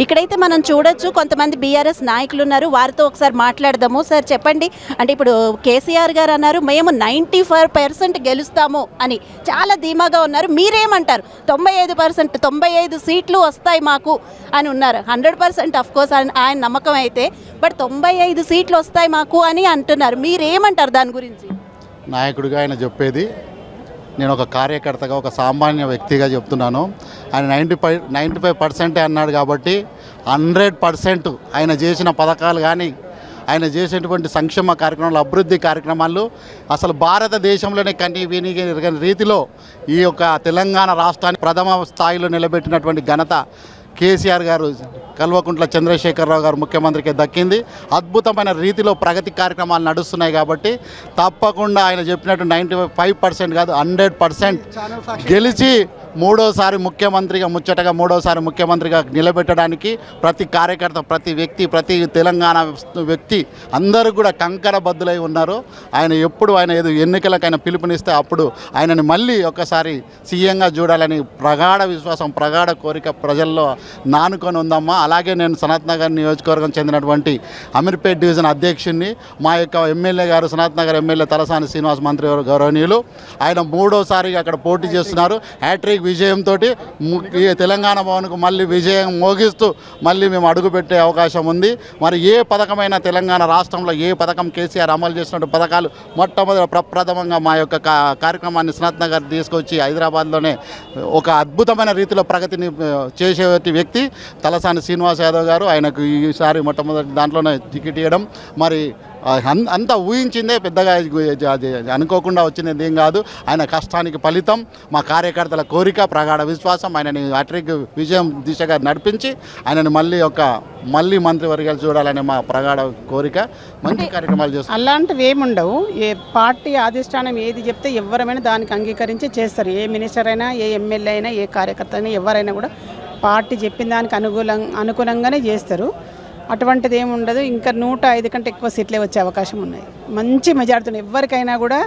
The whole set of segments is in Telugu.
ఇక్కడైతే మనం చూడొచ్చు కొంతమంది బీఆర్ఎస్ నాయకులు ఉన్నారు. వారితో ఒకసారి మాట్లాడదాము. సార్ చెప్పండి, అంటే ఇప్పుడు కేసీఆర్ గారు అన్నారు మేము 95% గెలుస్తాము అని చాలా ధీమాగా ఉన్నారు. మీరేమంటారు? 95% 95 సీట్లు వస్తాయి మాకు అని ఉన్నారు. 100% ఆఫ్ కోర్స్ ఆయన నమ్మకం అయితే, బట్ 95 సీట్లు వస్తాయి మాకు అని అంటున్నారు. మీరేమంటారు దాని గురించి? నాయకుడిగా ఆయన చెప్పేది, నేను ఒక కార్యకర్తగా ఒక సామాన్య వ్యక్తిగా చెప్తున్నాను. ఆయన 95% అన్నాడు కాబట్టి 100% ఆయన చేసిన పథకాలు కానీ ఆయన చేసేటువంటి సంక్షేమ కార్యక్రమాలు, అభివృద్ధి కార్యక్రమాలు అసలు భారతదేశంలోనే కని విని ఎరగని రీతిలో ఈ యొక్క తెలంగాణ రాష్ట్రాన్ని ప్రథమ స్థాయిలో నిలబెట్టినటువంటి ఘనత కేసీఆర్ గారు, కల్వకుంట్ల చంద్రశేఖరరావు గారు ముఖ్యమంత్రికి దక్కింది. అద్భుతమైన రీతిలో ప్రగతి కార్యక్రమాలు నడుస్తున్నాయి కాబట్టి తప్పకుండా ఆయన చెప్పినట్టు 95% కాదు 100% గెలిచి మూడోసారి ముఖ్యమంత్రిగా నిలబెట్టడానికి ప్రతి కార్యకర్త, ప్రతి వ్యక్తి, ప్రతి తెలంగాణ వ్యక్తి అందరూ కూడా కంకణబద్దులై ఉన్నారు. ఆయన ఎప్పుడు ఏదో ఎన్నికలకు ఆయన పిలుపునిస్తే అప్పుడు ఆయనని మళ్ళీ ఒకసారి సీఎంగా చూడాలని ప్రగాఢ విశ్వాసం, ప్రగాఢ కోరిక ప్రజల్లో నానుకొని ఉందమ్మా. అలాగే నేను సనత్ నగర్ నియోజకవర్గం చెందినటువంటి అమీర్పేట డివిజన్ అధ్యక్షుడిని. మా యొక్క ఎమ్మెల్యే గారు, సనత్ నగర్ ఎమ్మెల్యే తలసాని శ్రీనివాస్ మంత్రి గౌరవనీయులు, ఆయన మూడోసారిగా అక్కడ పోటీ చేస్తున్నారు. హ్యాట్రిక్ విజయంతో ఈ తెలంగాణ భవన్కు మళ్ళీ విజయం మోగిస్తూ మళ్ళీ మేము అడుగుపెట్టే అవకాశం ఉంది. మరి ఏ పథకమైన తెలంగాణ రాష్ట్రంలో ఏ పథకం కేసీఆర్ అమలు చేసినటువంటి పథకాలు మొట్టమొదటి ప్రప్రథమంగా మా యొక్క కార్యక్రమాన్ని సనత్ నగర్ తీసుకొచ్చి హైదరాబాద్లోనే ఒక అద్భుతమైన రీతిలో ప్రగతిని చేసే వ్యక్తి తలసాని శ్రీనివాస్ యాదవ్ గారు. ఆయనకు ఈసారి మొట్టమొదటి దాంట్లోనే టికెట్ ఇవ్వడం మరి అంతా ఊహించిందే, పెద్దగా అనుకోకుండా వచ్చినది ఏం కాదు. ఆయన కష్టానికి ఫలితం, మా కార్యకర్తల కోరిక, ప్రగాఢ విశ్వాసం, ఆయనని హ్యాట్రిక్ విజయం దిశగా నడిపించి ఆయనని మళ్ళీ మంత్రివర్గాలు చూడాలనే మా ప్రగాఢ కోరిక. మంచి కార్యక్రమాలు చేస్తారు. అలాంటివి ఏముండవు. ఏ పార్టీ అధిష్టానం ఏది చెప్తే ఎవరైనా దానికి అంగీకరించి చేస్తారు. ఏ మినిస్టర్ అయినా, ఏ ఎమ్మెల్యే అయినా, ఏ కార్యకర్త అయినా, ఎవరైనా కూడా పార్టీ చెప్పిన దానికి అనుకూలంగానే చేస్తారు. అటువంటిది ఏమి ఉండదు. ఇంకా 105 కంటే ఎక్కువ సీట్లే వచ్చే అవకాశం ఉన్నాయి. మంచి మెజార్టీ ఎవరికైనా కూడా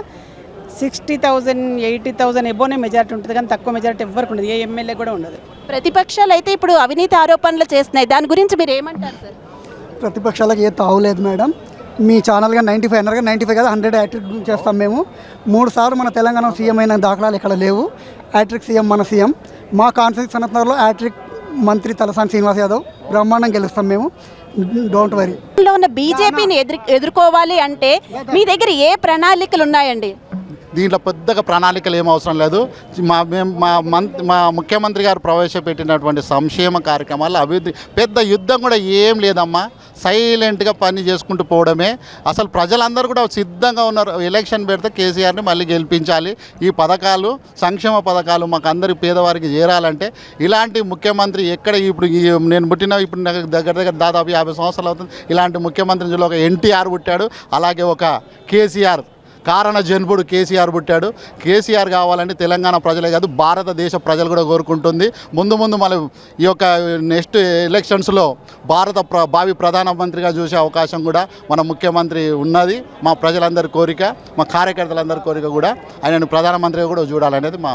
60,000 80,000 ఎబోనే మెజార్టీ ఉంటుంది, కానీ తక్కువ మెజార్టీ ఎవరికి ఉండదు. ఏ ఎమ్మెల్యే కూడా ఉండదు. ప్రతిపక్షాలు అయితే ఇప్పుడు అవినీతి ఆరోపణలు చేస్తున్నాయి. దాని గురించి మీరు ఏమంటారు సార్? ప్రతిపక్షాలకు ఏ తావులేదు మేడం. మీ ఛానల్గా 95 అన్నారు, 95 కదా 100 హ్యాట్రిక్ చేస్తాం మేము. 3 సార్లు మన తెలంగాణ సీఎం అయిన దాఖలాలు ఇక్కడ లేవు. హ్యాట్రిక్ సీఎం మన సీఎం. మా కాన్స్టిట్యూన్సీ సనత్ నగర్లో హ్యాట్రిక్ మంత్రి తలసాని శ్రీనివాస్ యాదవ్ బ్రహ్మాండం గెలుస్తాం మేము. Don't worry. ఉన్న బీజేపీని ఎదుర్కోవాలి అంటే మీ దగ్గర ఏ ప్రణాళికలు ఉన్నాయండి? దీంట్లో పెద్దగా ప్రణాళికలు ఏం అవసరం లేదు. మా ముఖ్యమంత్రి గారు ప్రవేశపెట్టినటువంటి సంక్షేమ కార్యక్రమాలు, అభివృద్ధి, పెద్ద యుద్ధం కూడా ఏం లేదమ్మా. సైలెంట్గా పని చేసుకుంటూ పోవడమే. అసలు ప్రజలందరూ కూడా సిద్ధంగా ఉన్నారు. ఎలక్షన్ పెడితే కేసీఆర్ని మళ్ళీ గెలిపించాలి. ఈ పథకాలు, సంక్షేమ పథకాలు మాకు అందరి పేదవారికి చేరాలంటే ఇలాంటి ముఖ్యమంత్రి ఎక్కడ ఇప్పుడు నేను పుట్టిన ఇప్పుడు దగ్గర దాదాపు 50 సంవత్సరాలు అవుతుంది. ఇలాంటి ముఖ్యమంత్రిలో ఒక ఎన్టీఆర్ పుట్టాడు, అలాగే ఒక కేసీఆర్ కారణ జన్ముడు కేసీఆర్ పుట్టాడు. కేసీఆర్ కావాలంటే తెలంగాణ ప్రజలే కాదు భారతదేశ ప్రజలు కూడా కోరుకుంటుంది. ముందు మళ్ళీ ఈ యొక్క నెక్స్ట్ ఎలక్షన్స్లో భావి ప్రధానమంత్రిగా చూసే అవకాశం కూడా మన ముఖ్యమంత్రి ఉన్నది. మా ప్రజలందరి కోరిక, మా కార్యకర్తలందరి కోరిక కూడా ఆయనను ప్రధానమంత్రిగా కూడా చూడాలనేది మా